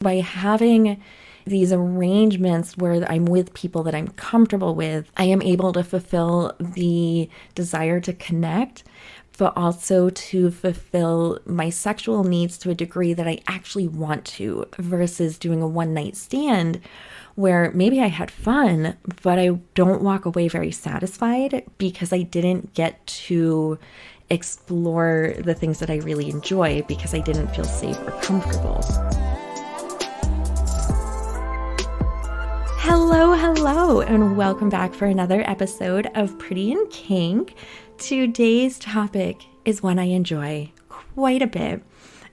By having these arrangements where I'm with people that I'm comfortable with, I am able to fulfill the desire to connect, but also to fulfill my sexual needs to a degree that I actually want to, versus doing a one night stand where maybe I had fun, but I don't walk away very satisfied because I didn't get to explore the things that I really enjoy because I didn't feel safe or comfortable. Hello, and welcome back for another episode of Pretty in Kink. Today's topic is one I enjoy quite a bit.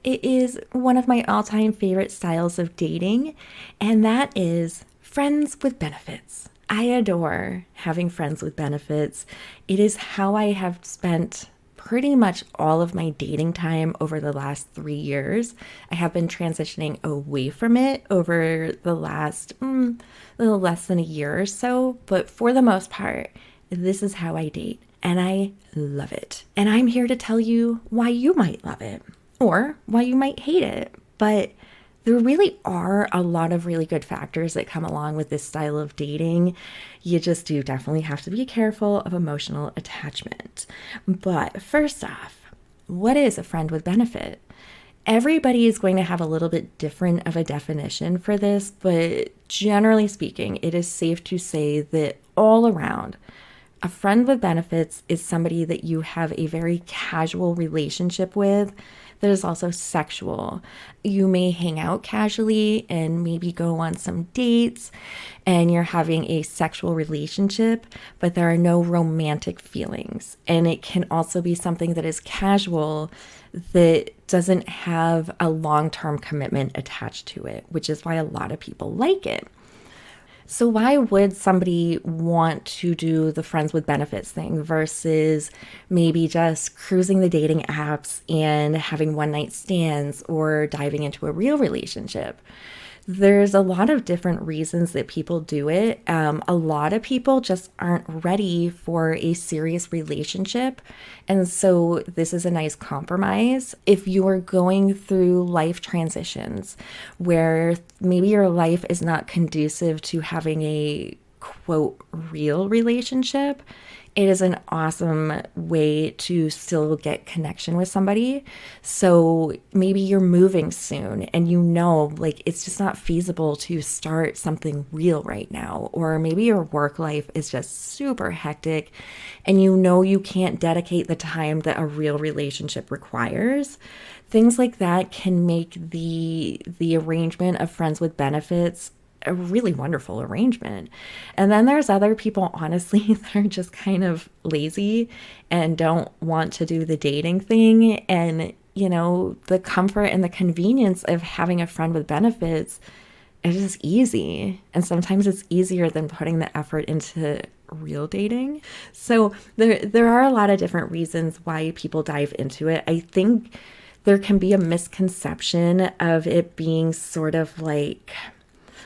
It is one of my all-time favorite styles of dating, and that is friends with benefits. I adore having friends with benefits. It is how I have spent pretty much all of my dating time over the last 3 years. I have been transitioning away from it over the last little less than a year or so, but for the most part, this is how I date, and I love it. And I'm here to tell you why you might love it or why you might hate it. But there really are a lot of really good factors that come along with this style of dating. You just do definitely have to be careful of emotional attachment. But first off, what is a friend with benefit? Everybody is going to have a little bit different of a definition for this, but generally speaking, it is safe to say that all around, a friend with benefits is somebody that you have a very casual relationship with that is also sexual. You may hang out casually and maybe go on some dates and you're having a sexual relationship, but there are no romantic feelings. And it can also be something that is casual that doesn't have a long-term commitment attached to it, which is why a lot of people like it. So why would somebody want to do the friends with benefits thing versus maybe just cruising the dating apps and having one night stands or diving into a real relationship? There's a lot of different reasons that people do it. A lot of people just aren't ready for a serious relationship. And so this is a nice compromise. If you are going through life transitions where maybe your life is not conducive to having a quote real relationship, it is an awesome way to still get connection with somebody. So maybe you're moving soon and like it's just not feasible to start something real right now. Or maybe your work life is just super hectic and you can't dedicate the time that a real relationship requires. Things like that can make the arrangement of friends with benefits a really wonderful arrangement. And then there's other people, honestly, that are just kind of lazy and don't want to do the dating thing. And, the comfort and the convenience of having a friend with benefits is just easy. And sometimes it's easier than putting the effort into real dating. So there are a lot of different reasons why people dive into it. I think there can be a misconception of it being sort of like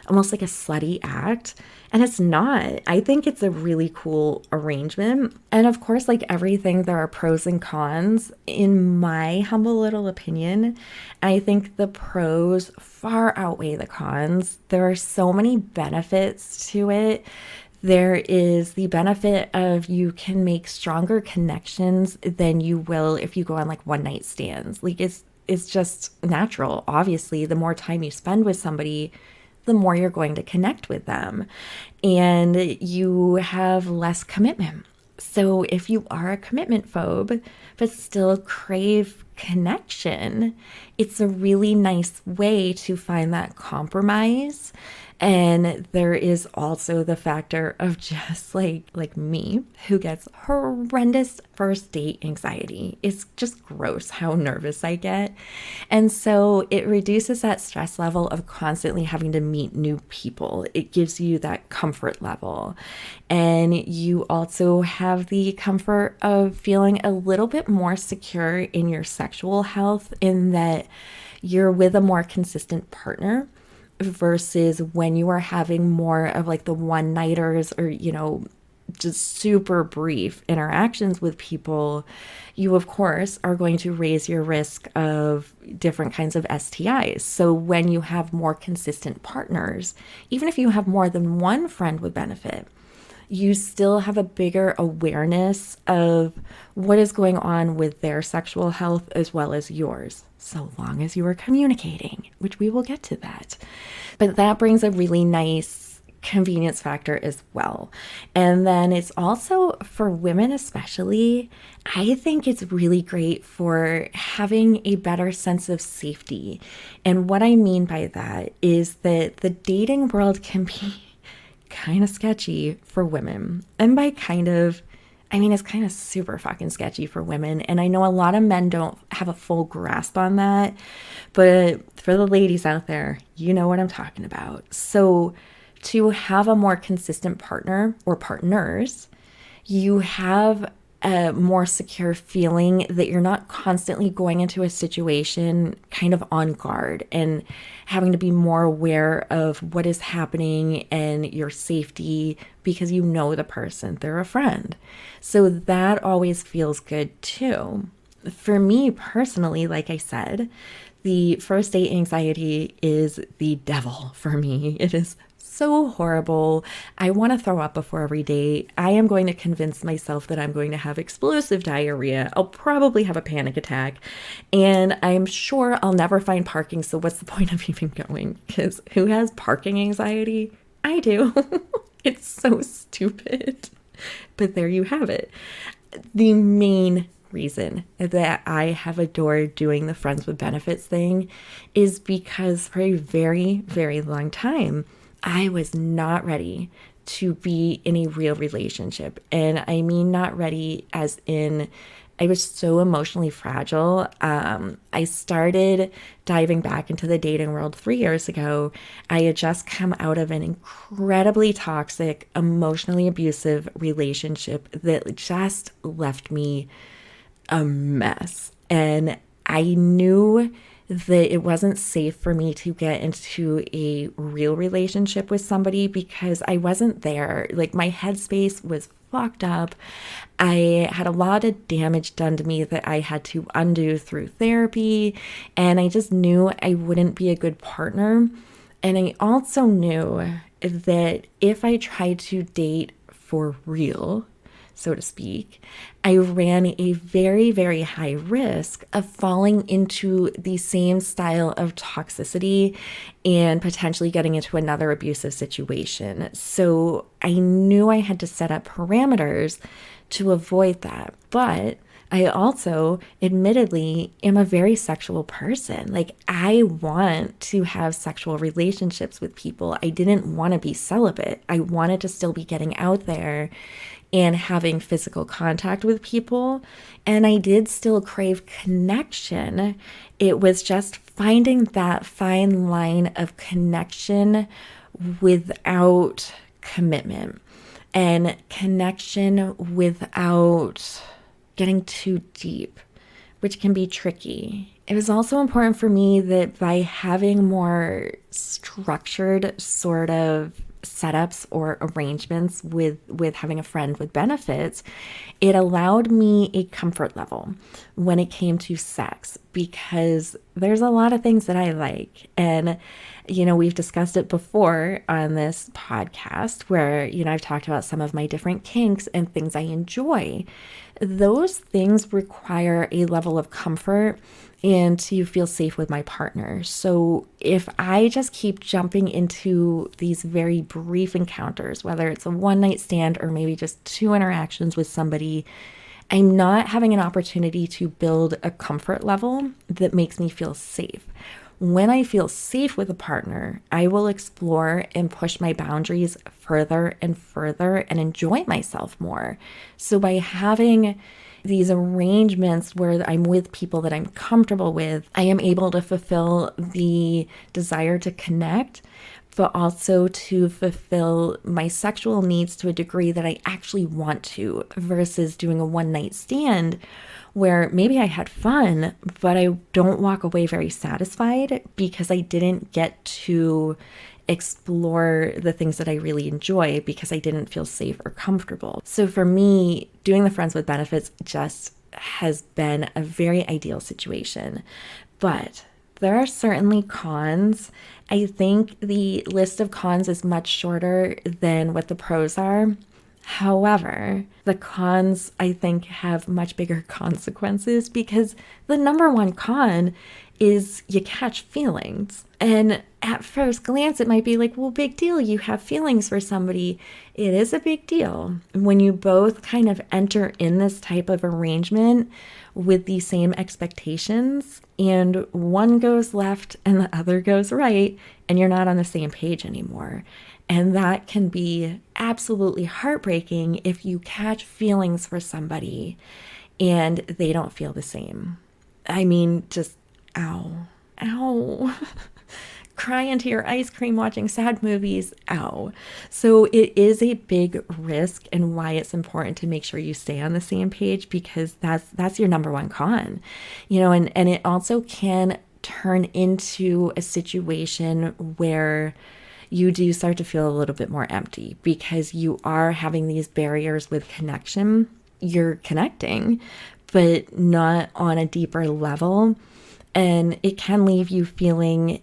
almost like a slutty act. And it's not. I think it's a really cool arrangement. And of course, like everything, there are pros and cons. In my humble little opinion, I think the pros far outweigh the cons. There are so many benefits to it. There is the benefit of you can make stronger connections than you will if you go on like one night stands. Like it's just natural. Obviously, the more time you spend with somebody, the more you're going to connect with them and you have less commitment. So if you are a commitment phobe, but still crave connection, it's a really nice way to find that compromise. And there is also the factor of just like me, who gets horrendous first date anxiety. It's just gross how nervous I get. And so it reduces that stress level of constantly having to meet new people. It gives you that comfort level. And you also have the comfort of feeling a little bit more secure in your sexual health, in that you're with a more consistent partner versus when you are having more of like the one-nighters or, just super brief interactions with people, you of course are going to raise your risk of different kinds of STIs. So when you have more consistent partners, even if you have more than one friend with benefit, you still have a bigger awareness of what is going on with their sexual health as well as yours, so long as you are communicating, which we will get to that. But that brings a really nice convenience factor as well. And then it's also for women especially, I think it's really great for having a better sense of safety. And what I mean by that is that the dating world can be kind of sketchy for women. And by kind of, I mean, it's kind of super fucking sketchy for women. And I know a lot of men don't have a full grasp on that. But for the ladies out there, you know what I'm talking about. So to have a more consistent partner or partners, you have a more secure feeling that you're not constantly going into a situation kind of on guard and having to be more aware of what is happening and your safety because you know the person, they're a friend. So that always feels good too. For me personally, like I said, the first date anxiety is the devil for me. It is so horrible. I want to throw up before every date. I am going to convince myself that I'm going to have explosive diarrhea. I'll probably have a panic attack. And I'm sure I'll never find parking. So what's the point of even going? Because who has parking anxiety? I do. It's so stupid. But there you have it. The main reason that I have adored doing the friends with benefits thing is because for a very, very long time, I was not ready to be in a real relationship. And I mean, not ready as in I was so emotionally fragile. I started diving back into the dating world 3 years ago. I had just come out of an incredibly toxic, emotionally abusive relationship that just left me a mess. And I knew that it wasn't safe for me to get into a real relationship with somebody because I wasn't there. Like my headspace was fucked up. I had a lot of damage done to me that I had to undo through therapy. And I just knew I wouldn't be a good partner. And I also knew that if I tried to date for real, so to speak, I ran a very, very high risk of falling into the same style of toxicity and potentially getting into another abusive situation. So I knew I had to set up parameters to avoid that. But I also, admittedly, am a very sexual person. Like, I want to have sexual relationships with people. I didn't want to be celibate. I wanted to still be getting out there and having physical contact with people. And I did still crave connection. It was just finding that fine line of connection without commitment and connection without getting too deep, which can be tricky. It was also important for me that by having more structured sort of setups or arrangements with having a friend with benefits, it allowed me a comfort level when it came to sex, because there's a lot of things that I like. And, you know, we've discussed it before on this podcast where, you know, I've talked about some of my different kinks and things I enjoy. Those things require a level of comfort and to feel safe with my partner. So if I just keep jumping into these very brief encounters, whether it's a one-night stand or maybe just 2 interactions with somebody, I'm not having an opportunity to build a comfort level that makes me feel safe. When I feel safe with a partner, I will explore and push my boundaries further and further and enjoy myself more. So by having these arrangements where I'm with people that I'm comfortable with, I am able to fulfill the desire to connect, but also to fulfill my sexual needs to a degree that I actually want to, versus doing a one night stand where maybe I had fun, but I don't walk away very satisfied because I didn't get to explore the things that I really enjoy because I didn't feel safe or comfortable. So for me, doing the friends with benefits just has been a very ideal situation. But there are certainly cons. I think the list of cons is much shorter than what the pros are. However, the cons, I think, have much bigger consequences because the number one con is you catch feelings. And at first glance, it might be like, well, big deal. You have feelings for somebody. It is a big deal. When you both kind of enter in this type of arrangement with the same expectations and one goes left and the other goes right, and you're not on the same page anymore. And that can be absolutely heartbreaking if you catch feelings for somebody and they don't feel the same. I mean, just ow, ow. Cry into your ice cream watching sad movies, ow. So it is a big risk, and why it's important to make sure you stay on the same page, because that's your number one con. And it also can turn into a situation where you do start to feel a little bit more empty because you are having these barriers with connection. You're connecting, but not on a deeper level. And it can leave you feeling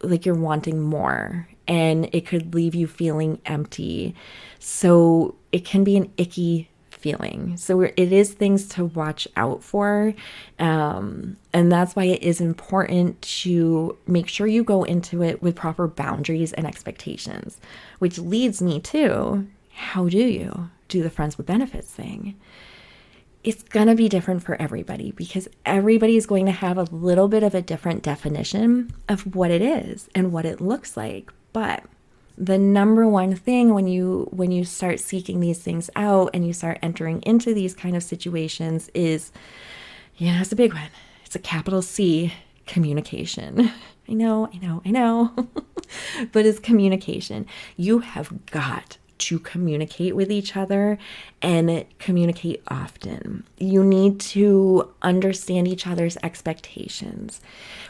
like you're wanting more, and it could leave you feeling empty. So it can be an icky feeling. So it is things to watch out for. And that's why it is important to make sure you go into it with proper boundaries and expectations, which leads me to, how do you do the friends with benefits thing? It's going to be different for everybody because everybody is going to have a little bit of a different definition of what it is and what it looks like. But the number one thing when you start seeking these things out and you start entering into these kind of situations is, it's a big one. It's a capital C, communication. I know. But it's communication. You have got to communicate with each other and communicate often. You need to understand each other's expectations.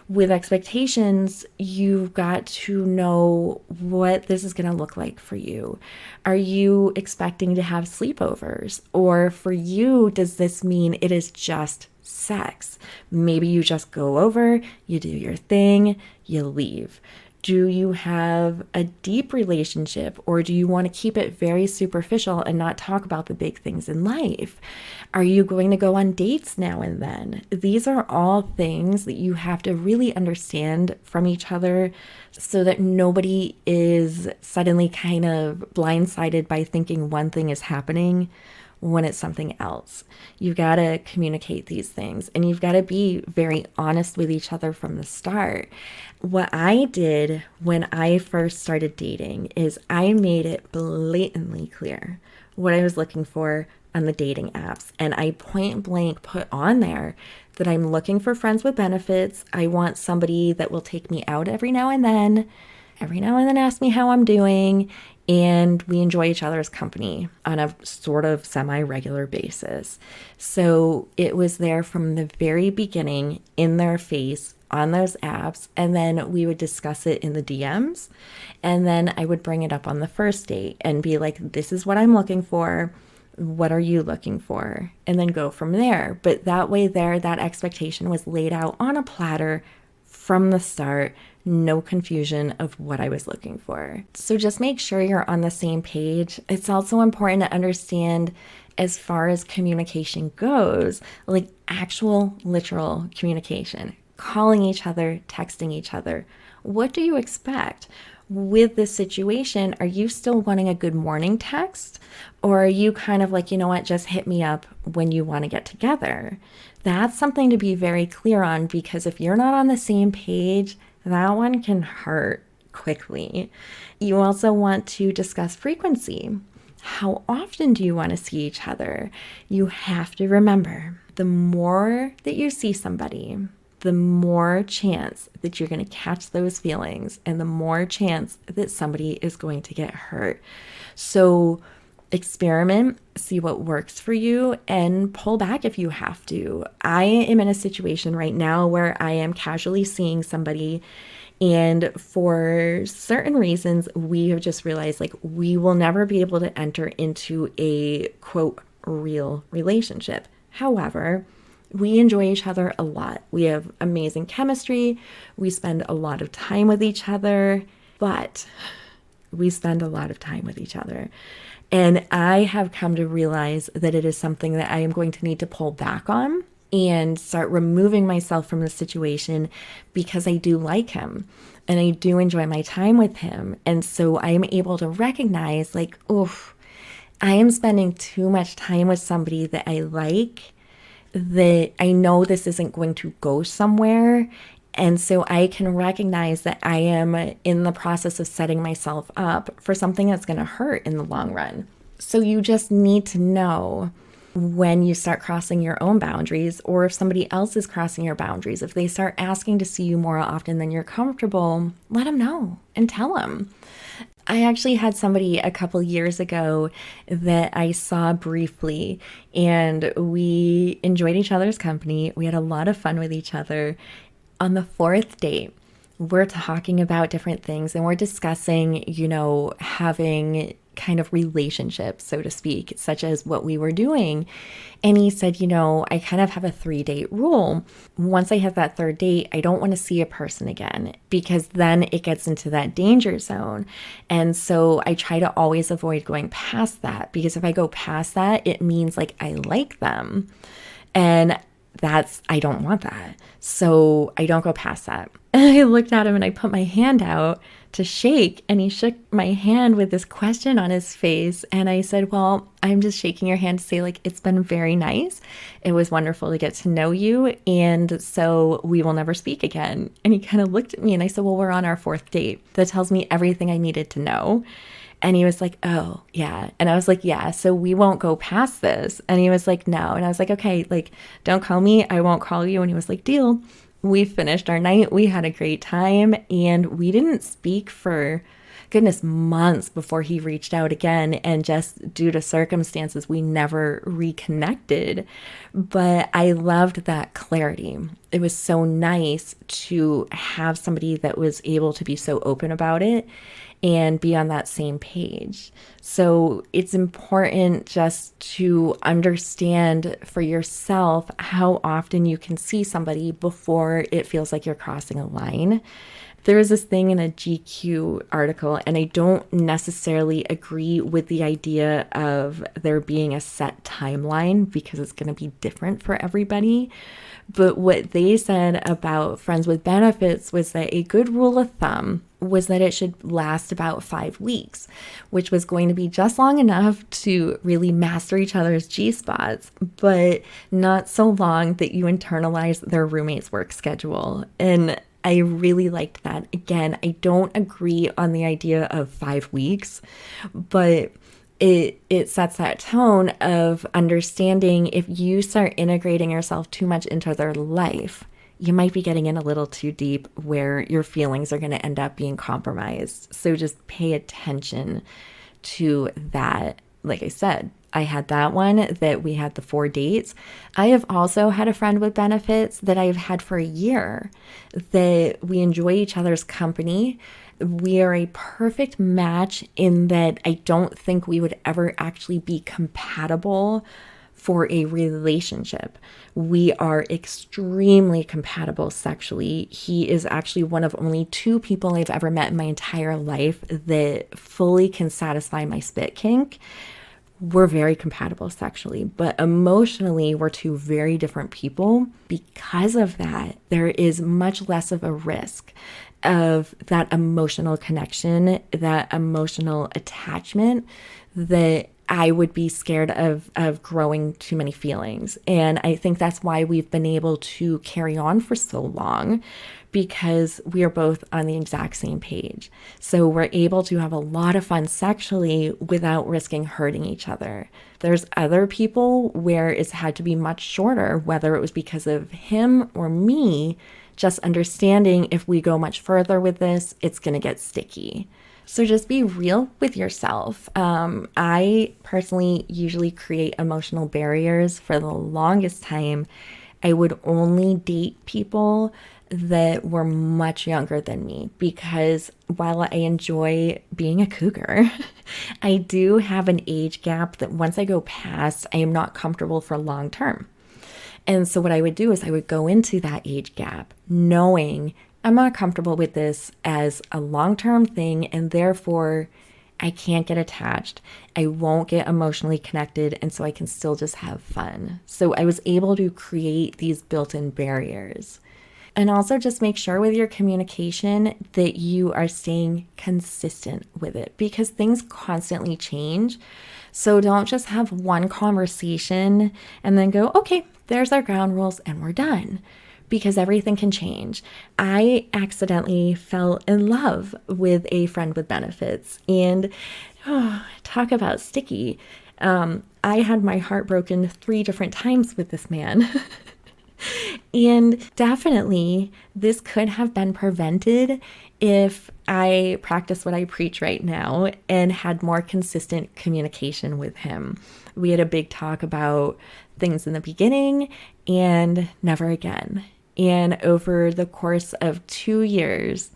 With expectations, you've got to know what this is going to look like for you. Are you expecting to have sleepovers? Or for you, does this mean it is just sex? Maybe you just go over, you do your thing, you leave. Do you have a deep relationship, or do you want to keep it very superficial and not talk about the big things in life? Are you going to go on dates now and then? These are all things that you have to really understand from each other so that nobody is suddenly kind of blindsided by thinking one thing is happening when it's something else. You've got to communicate these things, and you've got to be very honest with each other from the start. What I did when I first started dating is I made it blatantly clear what I was looking for on the dating apps. And I point blank put on there that I'm looking for friends with benefits. I want somebody that will take me out every now and then ask me how I'm doing, and we enjoy each other's company on a sort of semi-regular basis. So it was there from the very beginning, in their face, on those apps, and then we would discuss it in the DMs, and then I would bring it up on the first date and be like, this is what I'm looking for. What are you looking for? And then go from there. But that way that expectation was laid out on a platter from the start. No confusion of what I was looking for. So just make sure you're on the same page. It's also important to understand, as far as communication goes, like actual literal communication, calling each other, texting each other. What do you expect? With this situation, are you still wanting a good morning text? Or are you kind of like, just hit me up when you want to get together? That's something to be very clear on, because if you're not on the same page, that one can hurt quickly. You also want to discuss frequency. How often do you want to see each other? You have to remember, the more that you see somebody, the more chance that you're going to catch those feelings and the more chance that somebody is going to get hurt. So experiment, see what works for you, and pull back if you have to. I am in a situation right now where I am casually seeing somebody, and for certain reasons, we have just realized like we will never be able to enter into a quote real relationship. However, we enjoy each other a lot. We have amazing chemistry. We spend a lot of time with each other, but we spend a lot of time with each other. And I have come to realize that it is something that I am going to need to pull back on and start removing myself from the situation, because I do like him and I do enjoy my time with him. And so I am able to recognize like, oof, I am spending too much time with somebody that I like, that I know this isn't going to go somewhere. And so I can recognize that I am in the process of setting myself up for something that's going to hurt in the long run. So you just need to know when you start crossing your own boundaries, or if somebody else is crossing your boundaries. If they start asking to see you more often than you're comfortable, let them know and tell them. I actually had somebody a couple years ago that I saw briefly, and we enjoyed each other's company. We had a lot of fun with each other. On the fourth date, we're talking about different things, and we're discussing, having kind of relationships, so to speak, such as what we were doing. And he said, I kind of have a 3-date rule. Once I have that third date, I don't want to see a person again, because then it gets into that danger zone. And so I try to always avoid going past that, because if I go past that, it means like I like them. And I don't want that. So I don't go past that. And I looked at him and I put my hand out to shake, and he shook my hand with this question on his face. And I said, well, I'm just shaking your hand to say, like, it's been very nice. It was wonderful to get to know you. And so we will never speak again. And he kind of looked at me and I said, well, we're on our 4th date. That tells me everything I needed to know. And he was like, oh, yeah. And I was like, yeah, so we won't go past this. And he was like, no. And I was like, okay, like, don't call me. I won't call you. And he was like, deal. We finished our night. We had a great time. And we didn't speak for, goodness, months before he reached out again. And just due to circumstances, we never reconnected. But I loved that clarity. It was so nice to have somebody that was able to be so open about it and be on that same page. So it's important just to understand for yourself how often you can see somebody before it feels like you're crossing a line. There was this thing in a GQ article, and I don't necessarily agree with the idea of there being a set timeline, because it's going to be different for everybody. But what they said about friends with benefits was that a good rule of thumb was that it should last about 5 weeks, which was going to be just long enough to really master each other's G-spots, but not so long that you internalize their roommate's work schedule. And I really liked that. Again, I don't agree on the idea of 5 weeks, but it sets that tone of understanding if you start integrating yourself too much into their life, you might be getting in a little too deep where your feelings are going to end up being compromised. So just pay attention to that. Like I said, I had that one that we had the 4 dates. I have also had a friend with benefits that I've had for a year, that we enjoy each other's company. We are a perfect match in that I don't think we would ever actually be compatible for a relationship. We are extremely compatible sexually. He is actually one of only 2 people I've ever met in my entire life that fully can satisfy my spit kink. We're very compatible sexually, but emotionally, we're 2 very different people. Because of that, there is much less of a risk of that emotional connection, that emotional attachment, that I would be scared of growing too many feelings. And I think that's why we've been able to carry on for so long, because we are both on the exact same page. So we're able to have a lot of fun sexually without risking hurting each other. There's other people where it's had to be much shorter, whether it was because of him or me, just understanding if we go much further with this, it's going to get sticky. So just be real with yourself. I personally usually create emotional barriers. For the longest time, I would only date people that were much younger than me, because while I enjoy being a cougar, I do have an age gap that once I go past, I am not comfortable for long term. And so what I would do is I would go into that age gap knowing I'm not comfortable with this as a long-term thing, and therefore I can't get attached. I won't get emotionally connected, and so I can still just have fun. So I was able to create these built-in barriers. And also just make sure with your communication that you are staying consistent with it, because things constantly change. So don't just have one conversation and then go, okay, there's our ground rules and we're done, because everything can change. I accidentally fell in love with a friend with benefits, and talk about sticky. I had my heart broken 3 different times with this man. And definitely this could have been prevented if I practiced what I preach right now and had more consistent communication with him. We had a big talk about things in the beginning and never again. And over the course of 2 years,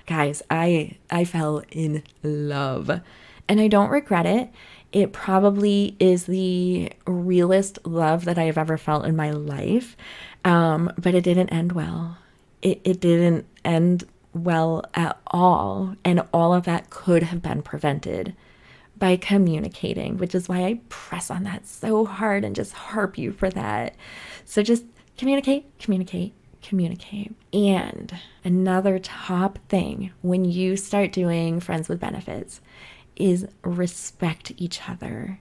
guys, I fell in love, and I don't regret it. It probably is the realest love that I have ever felt in my life. But it didn't end well. It didn't end well at all. And all of that could have been prevented by communicating, which is why I press on that so hard and just harp you for that. So just communicate, communicate, communicate. And another top thing when you start doing friends with benefits is respect each other.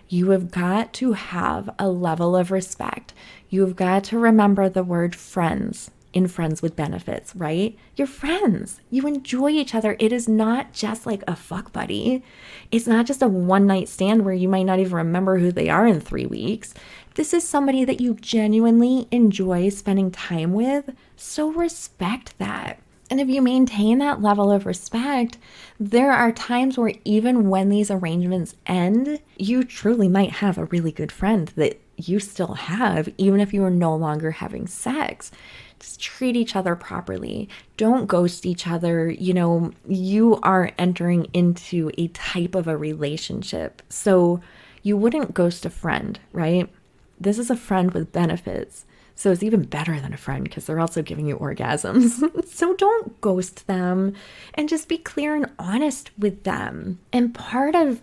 You have got to have a level of respect. You've got to remember the word friends in friends with benefits, right? You're friends. You enjoy each other. It is not just like a fuck buddy. It's not just a one night stand where you might not even remember who they are in 3 weeks. This is somebody that you genuinely enjoy spending time with. So respect that. And if you maintain that level of respect, there are times where even when these arrangements end, you truly might have a really good friend that you still have, even if you are no longer having sex. Just treat each other properly. Don't ghost each other. You are entering into a type of a relationship. So you wouldn't ghost a friend, right? This is a friend with benefits. So it's even better than a friend because they're also giving you orgasms. So don't ghost them, and just be clear and honest with them. And part of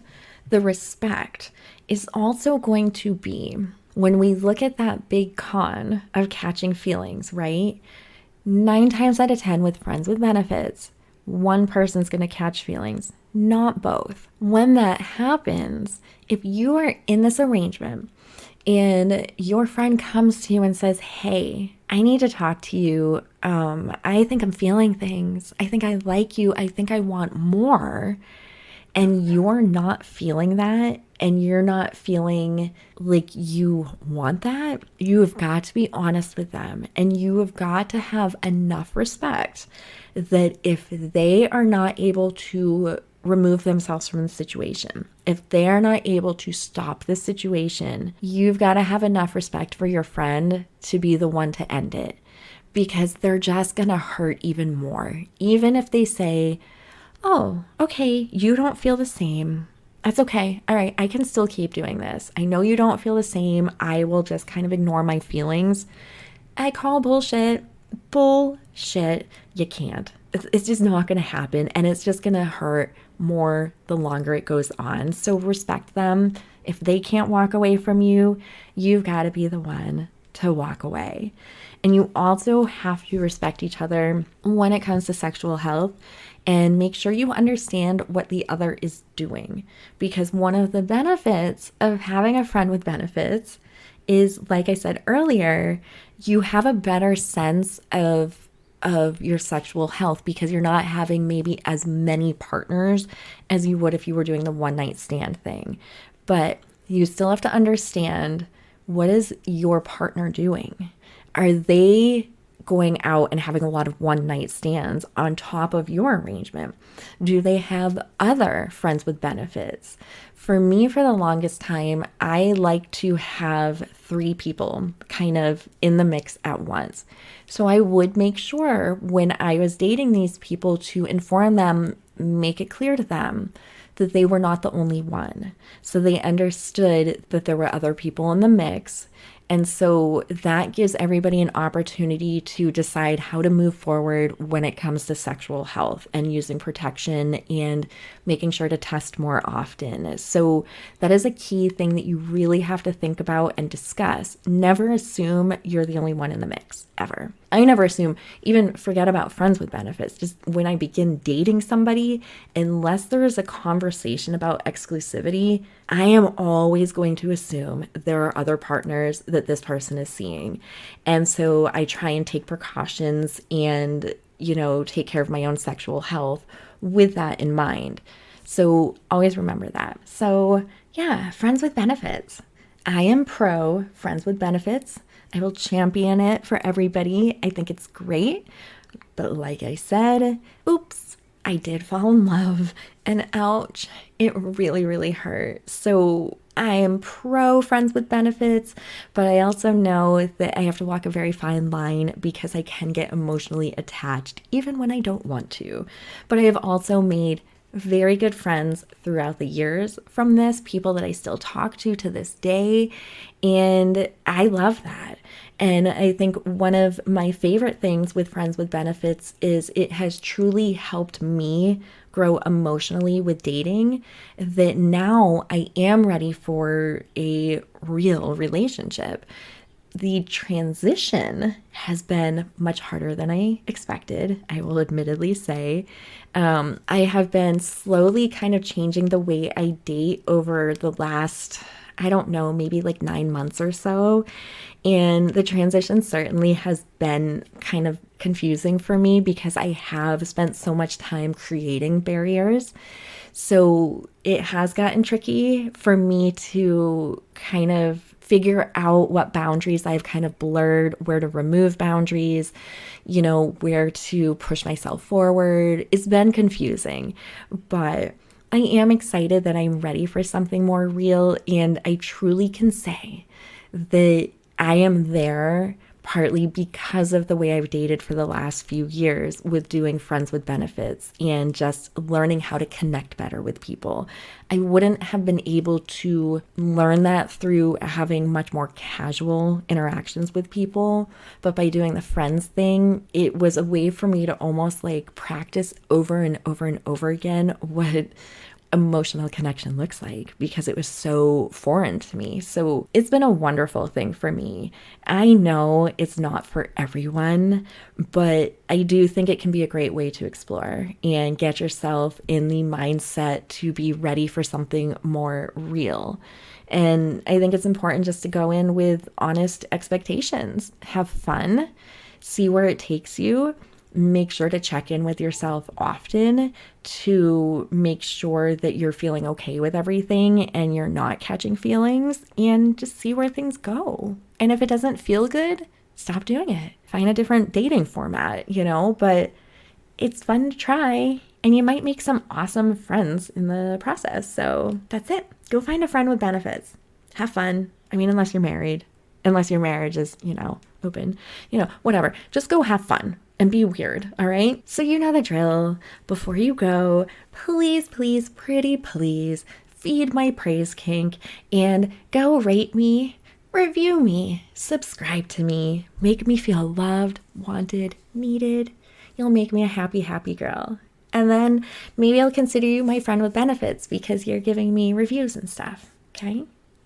the respect is also going to be when we look at that big con of catching feelings, right? 9 times out of 10 with friends with benefits, one person's going to catch feelings, not both. When that happens, if you are in this arrangement and your friend comes to you and says, hey, I need to talk to you. I think I'm feeling things. I think I like you. I think I want more. And you're not feeling that, and you're not feeling like you want that, you have got to be honest with them. And you have got to have enough respect that if they are not able to remove themselves from the situation, if they are not able to stop the situation, you've got to have enough respect for your friend to be the one to end it, because they're just going to hurt even more. Even if they say, oh, okay, you don't feel the same. That's okay. All right, I can still keep doing this. I know you don't feel the same. I will just kind of ignore my feelings. I call bullshit. Bullshit. You can't. It's just not going to happen, and it's just going to hurt more the longer it goes on. So respect them. If they can't walk away from you, you've got to be the one to walk away. And you also have to respect each other when it comes to sexual health, and make sure you understand what the other is doing. Because one of the benefits of having a friend with benefits is, like I said earlier, you have a better sense of your sexual health because you're not having maybe as many partners as you would if you were doing the one night stand thing. But you still have to understand, what is your partner doing? Are they going out and having a lot of one night stands on top of your arrangement? Do they have other friends with benefits? For me, for the longest time, I like to have 3 people kind of in the mix at once. So I would make sure when I was dating these people to inform them, make it clear to them that they were not the only one. So they understood that there were other people in the mix. And so that gives everybody an opportunity to decide how to move forward when it comes to sexual health and using protection and making sure to test more often. So that is a key thing that you really have to think about and discuss. Never assume you're the only one in the mix, ever. I never assume, even forget about friends with benefits. Just when I begin dating somebody, unless there is a conversation about exclusivity, I am always going to assume there are other partners that this person is seeing. And so I try and take precautions and, take care of my own sexual health with that in mind. So always remember that. So yeah, friends with benefits. I am pro friends with benefits. I will champion it for everybody. I think it's great. But like I said, oops, I did fall in love, and ouch, it really, really hurt. So I am pro friends with benefits, but I also know that I have to walk a very fine line because I can get emotionally attached even when I don't want to. But I have also made very good friends throughout the years from this, people that I still talk to this day. And I love that. And I think one of my favorite things with friends with benefits is it has truly helped me grow emotionally with dating, that now I am ready for a real relationship. The transition has been much harder than I expected, I will admittedly say. I have been slowly kind of changing the way I date over the last, I don't know, maybe like 9 months or so. And the transition certainly has been kind of confusing for me because I have spent so much time creating barriers. So it has gotten tricky for me to kind of figure out what boundaries I've kind of blurred, where to remove boundaries, where to push myself forward. It's been confusing, but I am excited that I'm ready for something more real. And I truly can say that I am there partly because of the way I've dated for the last few years with doing friends with benefits and just learning how to connect better with people. I wouldn't have been able to learn that through having much more casual interactions with people, but by doing the friends thing, it was a way for me to almost like practice over and over and over again what emotional connection looks like, because it was so foreign to me. So it's been a wonderful thing for me. I know it's not for everyone, but I do think it can be a great way to explore and get yourself in the mindset to be ready for something more real. And I think it's important just to go in with honest expectations, have fun, see where it takes you. Make sure to check in with yourself often to make sure that you're feeling okay with everything and you're not catching feelings, and just see where things go. And if it doesn't feel good, stop doing it. Find a different dating format, but it's fun to try, and you might make some awesome friends in the process. So that's it. Go find a friend with benefits. Have fun. I mean, unless you're married, unless your marriage is, open, whatever. Just go have fun and be weird, all right? So you know the drill. Before you go, please, please, pretty please, feed my praise kink and go rate me, review me, subscribe to me, make me feel loved, wanted, needed. You'll make me a happy, happy girl. And then maybe I'll consider you my friend with benefits because you're giving me reviews and stuff, okay?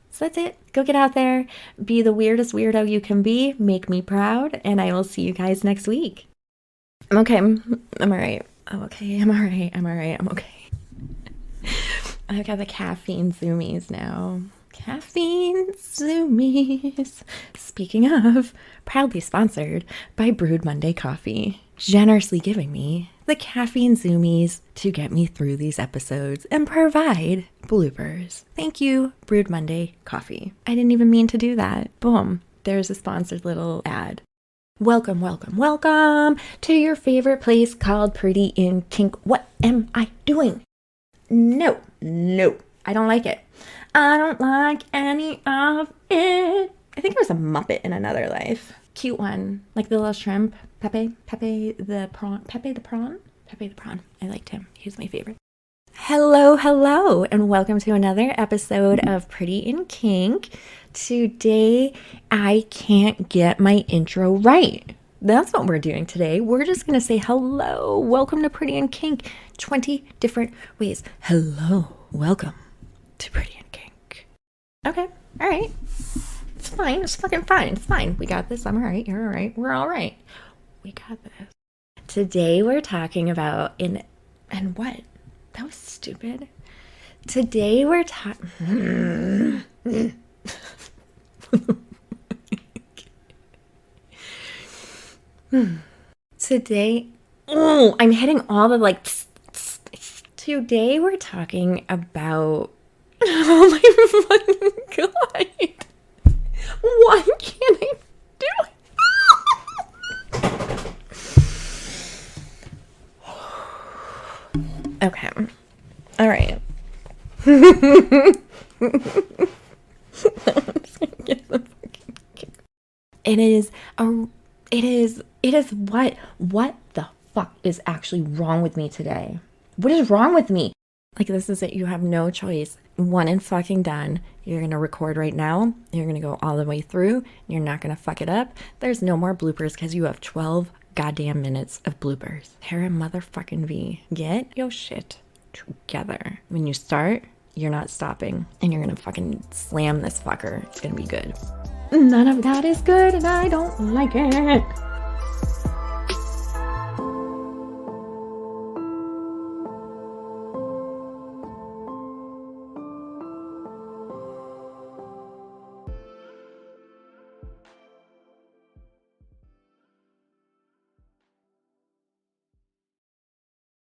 So that's it. Go get out there, be the weirdest weirdo you can be, make me proud, and I will see you guys next week. I'm okay. I'm all right. I'm okay. I'm all right. I'm all right. I'm okay. I've got the caffeine zoomies now. Caffeine zoomies. Speaking of, proudly sponsored by Brewed Monday Coffee, generously giving me the caffeine zoomies to get me through these episodes and provide bloopers. Thank you, Brewed Monday Coffee. I didn't even mean to do that. Boom. There's a sponsored little ad. Welcome, welcome, welcome to your favorite place called Pretty in Kink. What am I doing? No, I don't like it. I don't like any of it. I think it was a Muppet in another life. Cute one, like the little shrimp. Pepe the prawn. I liked him. He was my favorite. Hello, and welcome to another episode of Pretty in Kink. Today, I can't get my intro right. That's what we're doing today. We're just going to say hello. Welcome to Pretty in Kink. 20 different ways. Hello. Welcome to Pretty in Kink. Okay. All right. It's fine. It's fucking fine. It's fine. We got this. I'm all right. You're all right. We're all right. We got this. Today, we're talking about and what? That was stupid. Today, we're talking... Today, I'm hitting all the like. Today we're talking about. Oh my fucking god! Why can't I do it? Okay. All right. It is what the fuck is actually wrong with me today? What is wrong with me? Like, this is it. You have no choice. One and fucking done. You're going to record right now. You're going to go all the way through. You're not going to fuck it up. There's no more bloopers because you have 12 goddamn minutes of bloopers. Tara motherfucking V. Get your shit together. When you start, you're not stopping. And you're going to fucking slam this fucker. It's going to be good. None of that is good and I don't like it.